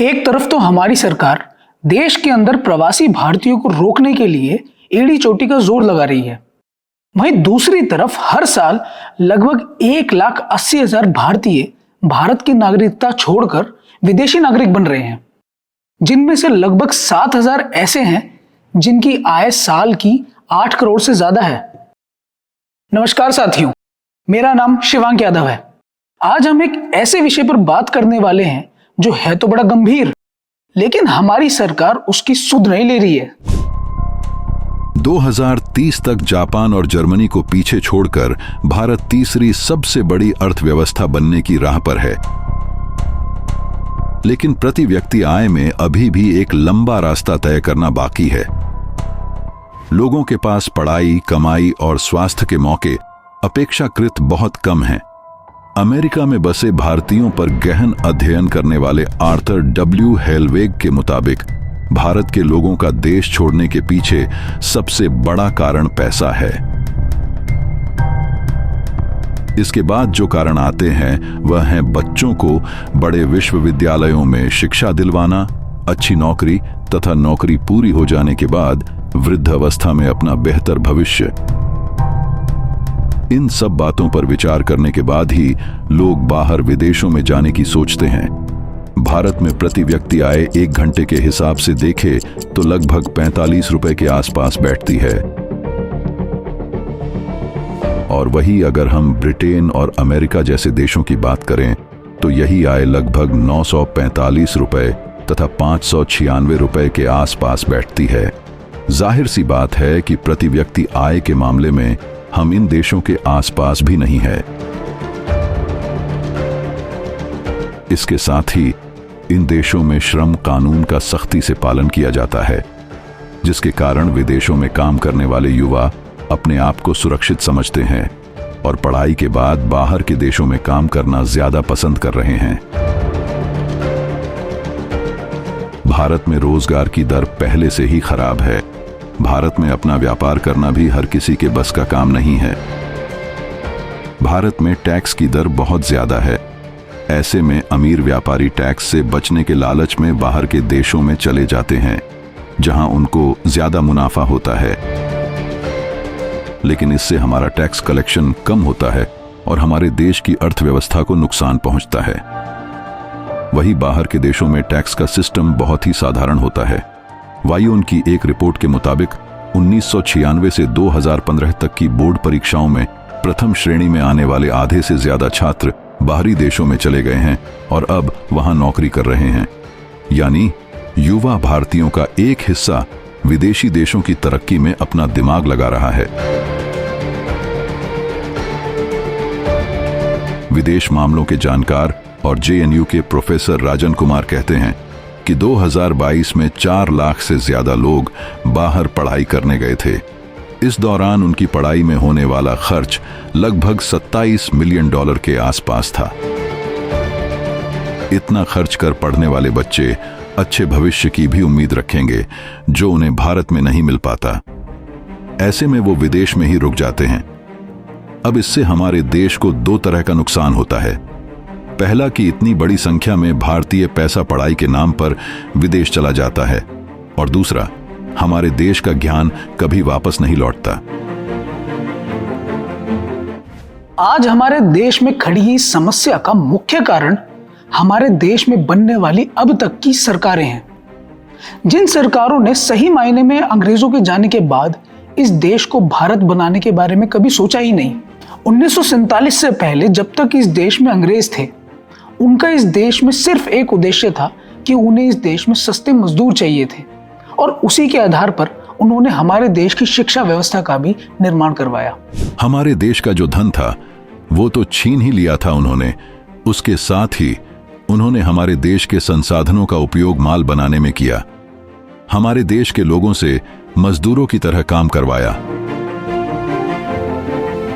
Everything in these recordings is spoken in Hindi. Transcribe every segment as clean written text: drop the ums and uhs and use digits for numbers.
एक तरफ तो हमारी सरकार देश के अंदर प्रवासी भारतीयों को रोकने के लिए एड़ी चोटी का जोर लगा रही है, वहीं दूसरी तरफ हर साल लगभग 1,80,000 भारतीय भारत की नागरिकता छोड़कर विदेशी नागरिक बन रहे हैं, जिनमें से लगभग 7,000 ऐसे हैं जिनकी आय साल की 8 करोड़ से ज्यादा है। नमस्कार साथियों, मेरा नाम शिवांक यादव है। आज हम एक ऐसे विषय पर बात करने वाले हैं जो है तो बड़ा गंभीर, लेकिन हमारी सरकार उसकी सुध नहीं ले रही है। 2030 तक जापान और जर्मनी को पीछे छोड़कर भारत तीसरी सबसे बड़ी अर्थव्यवस्था बनने की राह पर है, लेकिन प्रति व्यक्ति आय में अभी भी एक लंबा रास्ता तय करना बाकी है। लोगों के पास पढ़ाई, कमाई और स्वास्थ्य के मौके अपेक्षाकृत बहुत कम हैं। अमेरिका में बसे भारतीयों पर गहन अध्ययन करने वाले आर्थर डब्ल्यू हेलवेग के मुताबिक भारत के लोगों का देश छोड़ने के पीछे सबसे बड़ा कारण पैसा है। इसके बाद जो कारण आते हैं वह हैं बच्चों को बड़े विश्वविद्यालयों में शिक्षा दिलवाना, अच्छी नौकरी तथा नौकरी पूरी हो जाने के बाद वृद्ध अवस्था में अपना बेहतर भविष्य। इन सब बातों पर विचार करने के बाद ही लोग बाहर विदेशों में जाने की सोचते हैं। भारत में प्रति व्यक्ति आय 1 घंटे के हिसाब से देखे तो लगभग 45 रुपए के आसपास बैठती है, और वही अगर हम ब्रिटेन और अमेरिका जैसे देशों की बात करें तो यही आय लगभग 945 रुपए तथा 596 रुपए के आसपास बैठती है। जाहिर सी बात है कि प्रति व्यक्ति आय के मामले में हम इन देशों के आसपास भी नहीं है। इसके साथ ही इन देशों में श्रम कानून का सख्ती से पालन किया जाता है, जिसके कारण विदेशों में काम करने वाले युवा अपने आप को सुरक्षित समझते हैं और पढ़ाई के बाद बाहर के देशों में काम करना ज्यादा पसंद कर रहे हैं। भारत में रोजगार की दर पहले से ही खराब है। भारत में अपना व्यापार करना भी हर किसी के बस का काम नहीं है। भारत में टैक्स की दर बहुत ज्यादा है। ऐसे में अमीर व्यापारी टैक्स से बचने के लालच में बाहर के देशों में चले जाते हैं, जहां उनको ज्यादा मुनाफा होता है, लेकिन इससे हमारा टैक्स कलेक्शन कम होता है और हमारे देश की अर्थव्यवस्था को नुकसान पहुंचता है। वही बाहर के देशों में टैक्स का सिस्टम बहुत ही साधारण होता है। वायुन की एक रिपोर्ट के मुताबिक 1996 से 2015 तक की बोर्ड परीक्षाओं में प्रथम श्रेणी में आने वाले आधे से ज्यादा छात्र बाहरी देशों में चले गए हैं और अब वहां नौकरी कर रहे हैं। यानी युवा भारतीयों का एक हिस्सा विदेशी देशों की तरक्की में अपना दिमाग लगा रहा है। विदेश मामलों के जानकार और JNU के प्रोफेसर राजन कुमार कहते हैं कि 2022 में 4 लाख से ज्यादा लोग बाहर पढ़ाई करने गए थे। इस दौरान उनकी पढ़ाई में होने वाला खर्च लगभग $27 मिलियन के आसपास था। इतना खर्च कर पढ़ने वाले बच्चे अच्छे भविष्य की भी उम्मीद रखेंगे, जो उन्हें भारत में नहीं मिल पाता। ऐसे में वो विदेश में ही रुक जाते हैं। अब इससे हमारे देश को 2 तरह का नुकसान होता है। पहला कि इतनी बड़ी संख्या में भारतीय पैसा पढ़ाई के नाम पर विदेश चला जाता है, और दूसरा हमारे देश का ज्ञान कभी वापस नहीं लौटता। आज हमारे देश में खड़ी इस समस्या का मुख्य कारण हमारे देश में बनने वाली अब तक की सरकारें हैं, जिन सरकारों ने सही मायने में अंग्रेजों के जाने के बाद इस देश को भारत बनाने के बारे में कभी सोचा ही नहीं। 1947 से पहले जब तक इस देश में अंग्रेज थे, उनका इस देश में सिर्फ एक उद्देश्य था कि उन्हें इस देश में सस्ते मजदूर चाहिए थे, और उसी के आधार पर उन्होंने हमारे देश की शिक्षा व्यवस्था का भी निर्माण करवाया। हमारे देश का जो धन था वो तो छीन ही लिया था उन्होंने। उसके साथ ही उन्होंने हमारे देश के संसाधनों का उपयोग माल बनाने में किया। हमारे देश के लोगों से मजदूरों की तरह काम करवाया।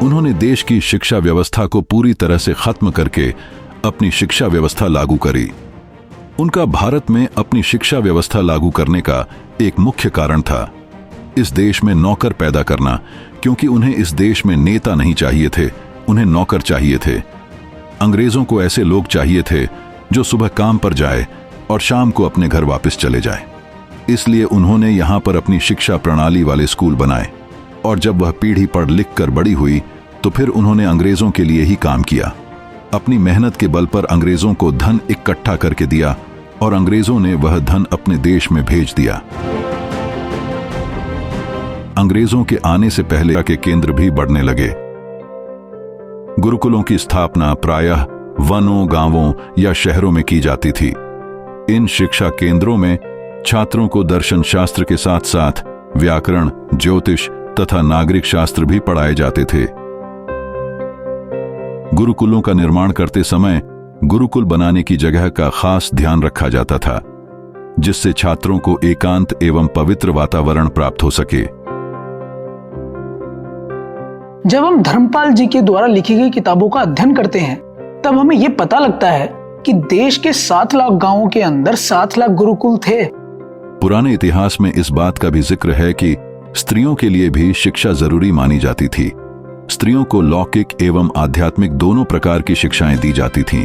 उन्होंने देश की शिक्षा व्यवस्था को पूरी तरह से खत्म करके अपनी शिक्षा व्यवस्था लागू करी। उनका भारत में अपनी शिक्षा व्यवस्था लागू करने का एक मुख्य कारण था इस देश में नौकर पैदा करना, क्योंकि उन्हें इस देश में नेता नहीं चाहिए थे, उन्हें नौकर चाहिए थे। अंग्रेजों को ऐसे लोग चाहिए थे जो सुबह काम पर जाए, और शाम को अपने घर वापस चले जाएं। इसलिए उन्होंने यहाँ पर अपनी शिक्षा प्रणाली वाले स्कूल बनाए और जब वह पीढ़ी पढ़ लिख कर बड़ी हुई तो फिर उन्होंने अंग्रेजों के लिए ही काम किया। अपनी मेहनत के बल पर अंग्रेजों को धन इकट्ठा करके दिया और अंग्रेजों ने वह धन अपने देश में भेज दिया। अंग्रेजों के आने से पहले के केंद्र भी बढ़ने लगे। गुरुकुलों की स्थापना प्रायः वनों, गांवों या शहरों में की जाती थी। इन शिक्षा केंद्रों में छात्रों को दर्शन शास्त्र के साथ साथ व्याकरण, ज्योतिष तथा नागरिक शास्त्र भी पढ़ाए जाते थे। गुरुकुलों का निर्माण करते समय गुरुकुल बनाने की जगह का खास ध्यान रखा जाता था, जिससे छात्रों को एकांत एवं पवित्र वातावरण प्राप्त हो सके। जब हम धर्मपाल जी के द्वारा लिखी गई किताबों का अध्ययन करते हैं तब हमें यह पता लगता है कि देश के 7 लाख गांवों के अंदर 7 लाख गुरुकुल थे। पुराने इतिहास में इस बात का भी जिक्र है कि स्त्रियों के लिए भी शिक्षा जरूरी मानी जाती थी। स्त्रियों को लौकिक एवं आध्यात्मिक दोनों प्रकार की शिक्षाएं दी जाती थीं।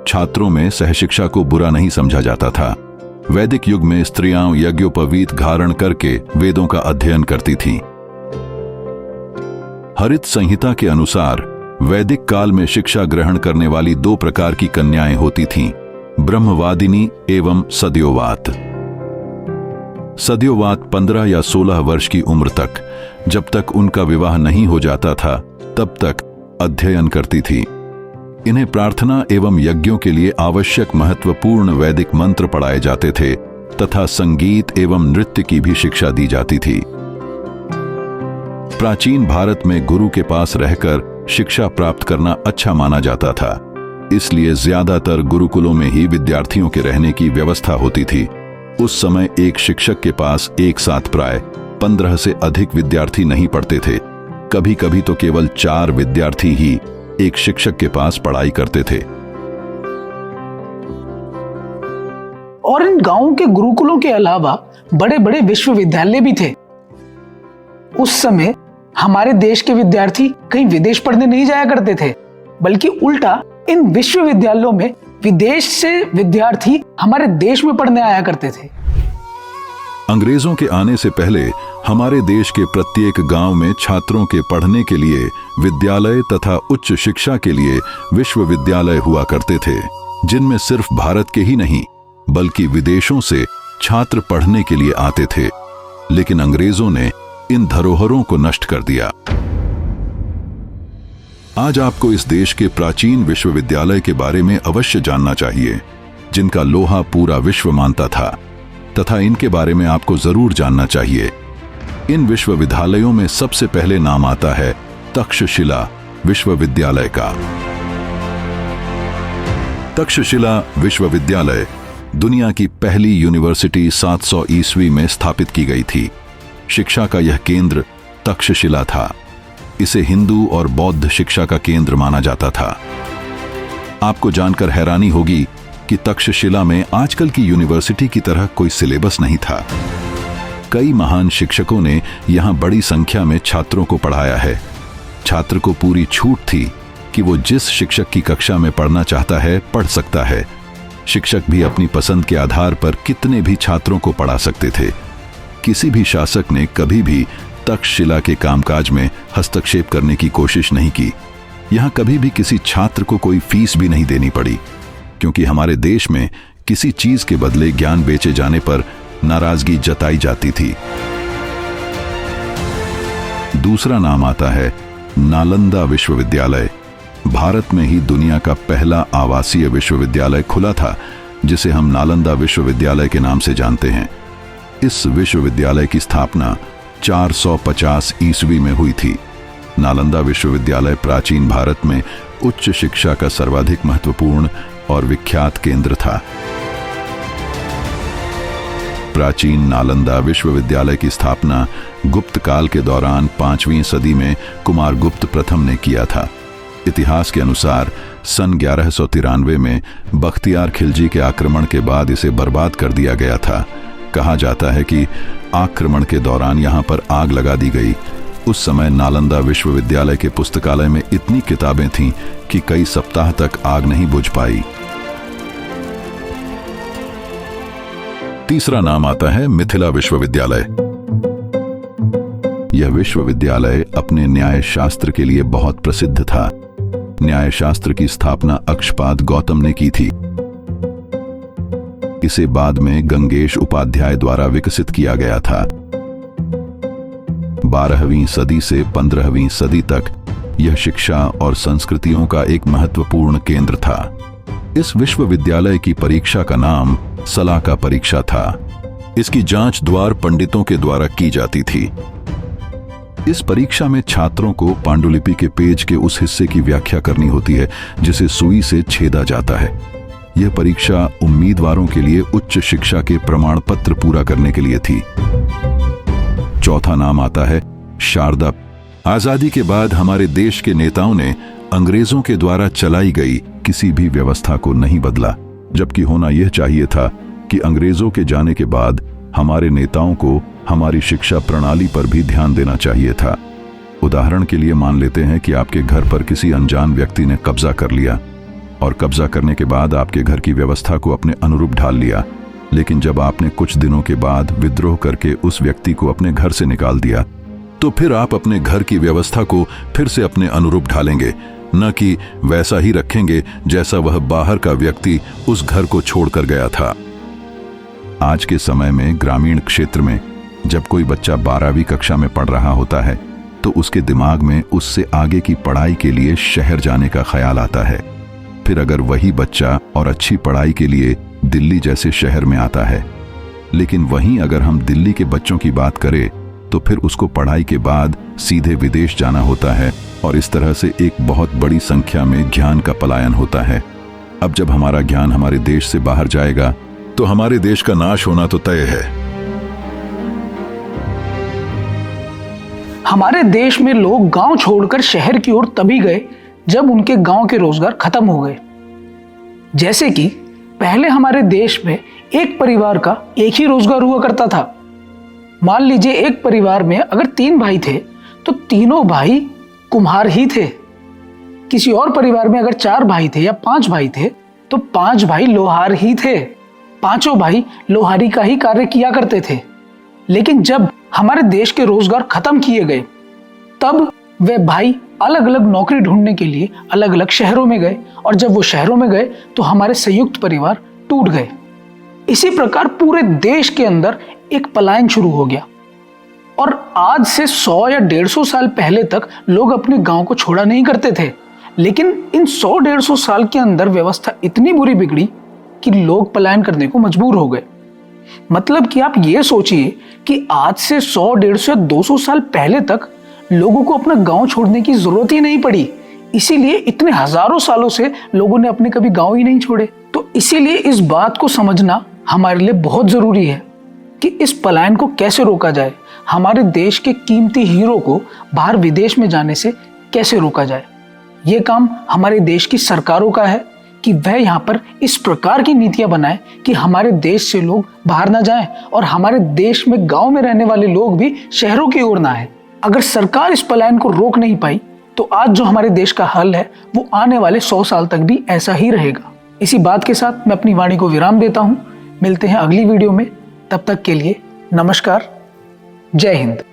छात्रों में सहशिक्षा को बुरा नहीं समझा जाता था। वैदिक युग में स्त्रियां यज्ञोपवीत धारण करके वेदों का अध्ययन करती थीं। हरित संहिता के अनुसार वैदिक काल में शिक्षा ग्रहण करने वाली 2 प्रकार की कन्याएं होती थीं, ब्रह्मवादिनी एवं सद्योवात। सद्योवात 15 या 16 वर्ष की उम्र तक, जब तक उनका विवाह नहीं हो जाता था तब तक अध्ययन करती थी। इन्हें प्रार्थना एवं यज्ञों के लिए आवश्यक महत्वपूर्ण वैदिक मंत्र पढ़ाए जाते थे तथा संगीत एवं नृत्य की भी शिक्षा दी जाती थी। प्राचीन भारत में गुरु के पास रहकर शिक्षा प्राप्त करना अच्छा माना जाता था, इसलिए ज्यादातर गुरुकुलों में ही विद्यार्थियों के रहने की व्यवस्था होती थी। उस समय एक शिक्षक के पास एक साथ प्राय 15 से अधिक विद्यार्थी नहीं पढ़ते थे। कभी कभी तो केवल 4 विद्यार्थी ही एक शिक्षक के पास पढ़ाई करते थे। और इन गांवों के गुरुकुलों के अलावा बड़े बड़े विश्वविद्यालय भी थे। उस समय हमारे देश के विद्यार्थी कहीं विदेश पढ़ने नहीं जाया करते थे, बल्कि उल्टा इन विश्वविद्यालयों में विदेश से विद्यार्थी हमारे देश में पढ़ने आया करते थे। अंग्रेजों के आने से पहले हमारे देश के प्रत्येक गांव में छात्रों के पढ़ने के लिए विद्यालय तथा उच्च शिक्षा के लिए विश्वविद्यालय हुआ करते थे, जिनमें सिर्फ भारत के ही नहीं बल्कि विदेशों से छात्र पढ़ने के लिए आते थे। लेकिन अंग्रेजों ने इन धरोहरों को नष्ट कर दिया। आज आपको इस देश के प्राचीन विश्वविद्यालय के बारे में अवश्य जानना चाहिए, जिनका लोहा पूरा विश्व मानता था, तथा इनके बारे में आपको जरूर जानना चाहिए। इन विश्वविद्यालयों में सबसे पहले नाम आता है तक्षशिला विश्वविद्यालय का। तक्षशिला विश्वविद्यालय दुनिया की पहली यूनिवर्सिटी 700 ईस्वी में स्थापित की गई थी। शिक्षा का यह केंद्र तक्षशिला था। इसे हिंदू और बौद्ध शिक्षा का केंद्र माना जाता था। आपको जानकर हैरानी होगी कि तक्षशिला में आजकल की यूनिवर्सिटी की तरह कोई सिलेबस नहीं था। कई महान शिक्षकों ने यहां बड़ी संख्या में छात्रों को पढ़ाया है। छात्र को पूरी छूट थी कि वो जिस शिक्षक की कक्षा में पढ़ना चाहता है पढ़ सकता है। शिक्षक भी अपनी पसंद के आधार पर कितने भी छात्रों को पढ़ा सकते थे। किसी भी शासक ने कभी भी तक्षशिला के कामकाज में हस्तक्षेप करने की कोशिश नहीं की। यहां कभी भी किसी छात्र को कोई फीस भी नहीं देनी पड़ी, क्योंकि हमारे देश में किसी चीज के बदले ज्ञान बेचे जाने पर नाराजगी जताई जाती थी। दूसरा नाम आता है नालंदा विश्वविद्यालय। भारत में ही दुनिया का पहला आवासीय विश्वविद्यालय खुला था, जिसे हम नालंदा विश्वविद्यालय के नाम से जानते हैं। इस विश्वविद्यालय की स्थापना 450 ईस्वी में हुई थी। नालंदा विश्वविद्यालय प्राचीन भारत में उच्च शिक्षा का सर्वाधिक महत्वपूर्ण और विख्यात केंद्र था। प्राचीन नालंदा विश्वविद्यालय की स्थापना गुप्त काल के दौरान 5वीं सदी में कुमार गुप्त प्रथम ने किया था। इतिहास के अनुसार सन 1193 में बख्तियार खिलजी के आक्रमण के बाद इसे बर्बाद कर दिया गया था। कहा जाता है कि आक्रमण के दौरान यहां पर आग लगा दी गई। उस समय नालंदा विश्वविद्यालय के पुस्तकालय में इतनी किताबें थीं कि कई सप्ताह तक आग नहीं बुझ पाई। तीसरा नाम आता है मिथिला विश्वविद्यालय। यह विश्वविद्यालय अपने न्याय शास्त्र के लिए बहुत प्रसिद्ध था। न्याय शास्त्र की स्थापना अक्षपाद गौतम ने की थी। इसे बाद में गंगेश उपाध्याय द्वारा विकसित किया गया था। 12वीं सदी से 15वीं सदी तक यह शिक्षा और संस्कृतियों का एक महत्वपूर्ण केंद्र था। इस विश्वविद्यालय की परीक्षा का नाम सलाका परीक्षा था। इसकी जांच द्वार पंडितों के द्वारा की जाती थी। इस परीक्षा में छात्रों को पांडुलिपि के पेज के उस हिस्से की व्याख्या करनी होती है जिसे सुई से छेदा जाता है। यह परीक्षा उम्मीदवारों के लिए उच्च शिक्षा के प्रमाण पत्र पूरा करने के लिए थी। चौथा नाम आता है शारदा। आजादी के बाद हमारे देश के नेताओं ने अंग्रेजों के द्वारा चलाई गई किसी भी व्यवस्था को नहीं बदला, जबकि होना यह चाहिए था कि अंग्रेजों के जाने के बाद हमारे नेताओं को हमारी शिक्षा प्रणाली पर भी ध्यान देना चाहिए था। उदाहरण के लिए मान लेते हैं कि आपके घर पर किसी अनजान व्यक्ति ने कब्जा कर लिया और कब्जा करने के बाद आपके घर की व्यवस्था को अपने अनुरूप ढाल लिया, लेकिन जब आपने कुछ दिनों के बाद विद्रोह करके उस व्यक्ति को अपने घर से निकाल दिया, तो फिर आप अपने घर की व्यवस्था को फिर से अपने अनुरूप ढालेंगे, न कि वैसा ही रखेंगे जैसा वह बाहर का व्यक्ति उस घर को छोड़कर गया था। आज के समय में ग्रामीण क्षेत्र में जब कोई बच्चा 12वीं कक्षा में पढ़ रहा होता है तो उसके दिमाग में उससे आगे की पढ़ाई के लिए शहर जाने का ख्याल आता है। फिर अगर वही बच्चा और अच्छी पढ़ाई के लिए दिल्ली जैसे शहर में आता है, लेकिन वहीं अगर हम दिल्ली के बच्चों की बात करें तो फिर उसको पढ़ाई के बाद सीधे विदेश जाना होता है और इस तरह से एक बहुत बड़ी संख्या में ज्ञान का पलायन होता है। अब जब हमारा ज्ञान हमारे देश से बाहर जाएगा तो हमारे देश का नाश होना तो तय है। हमारे देश में लोग गांव छोड़कर शहर की ओर तभी गए जब उनके गांव के रोजगार खत्म हो गए। जैसे कि पहले हमारे देश में एक परिवार का एक ही रोजगार हुआ करता था। मान लीजिए एक परिवार में अगर 3 भाई थे तो तीनों भाई कुम्हार ही थे। किसी और परिवार में अगर 4 भाई थे या 5 भाई थे तो 5 भाई लोहार ही थे। पांचों भाई लोहारी का ही कार्य किया करते थे। लेकिन जब हमारे देश के रोजगार खत्म किए गए तब वे भाई अलग अलग नौकरी ढूंढने के लिए अलग अलग शहरों में गए, और जब वो शहरों में गए तो हमारे संयुक्त परिवार टूट गए। इसी प्रकार पूरे देश के अंदर एक पलायन शुरू हो गया और आज से 100 या 150 साल पहले तक लोग अपने गांव को छोड़ा नहीं करते थे। लेकिन इन 100-150 साल के अंदर व्यवस्था इतनी बुरी बिगड़ी कि लोग पलायन करने को मजबूर हो गए। मतलब कि आप ये सोचिए कि आज से 100, 150 या 200 साल पहले तक लोगों को अपना गांव छोड़ने की जरूरत ही नहीं पड़ी। इसीलिए इतने हजारों सालों से लोगों ने अपने कभी गांव ही नहीं छोड़े। तो इसीलिए इस बात को समझना हमारे लिए बहुत जरूरी है कि इस पलायन को कैसे रोका जाए, हमारे देश के कीमती हीरो को बाहर विदेश में जाने से कैसे रोका जाए। ये काम हमारे देश की सरकारों का है कि वह यहाँ पर इस प्रकार की नीतियां बनाए कि हमारे देश से लोग बाहर ना जाएं और हमारे देश में गांव में रहने वाले लोग भी शहरों की ओर ना आए। अगर सरकार इस पलायन को रोक नहीं पाई तो आज जो हमारे देश का हाल है वो आने वाले 100 साल तक भी ऐसा ही रहेगा। इसी बात के साथ मैं अपनी वाणी को विराम देता हूँ। मिलते हैं अगली वीडियो में, तब तक के लिए नमस्कार, जय हिंद।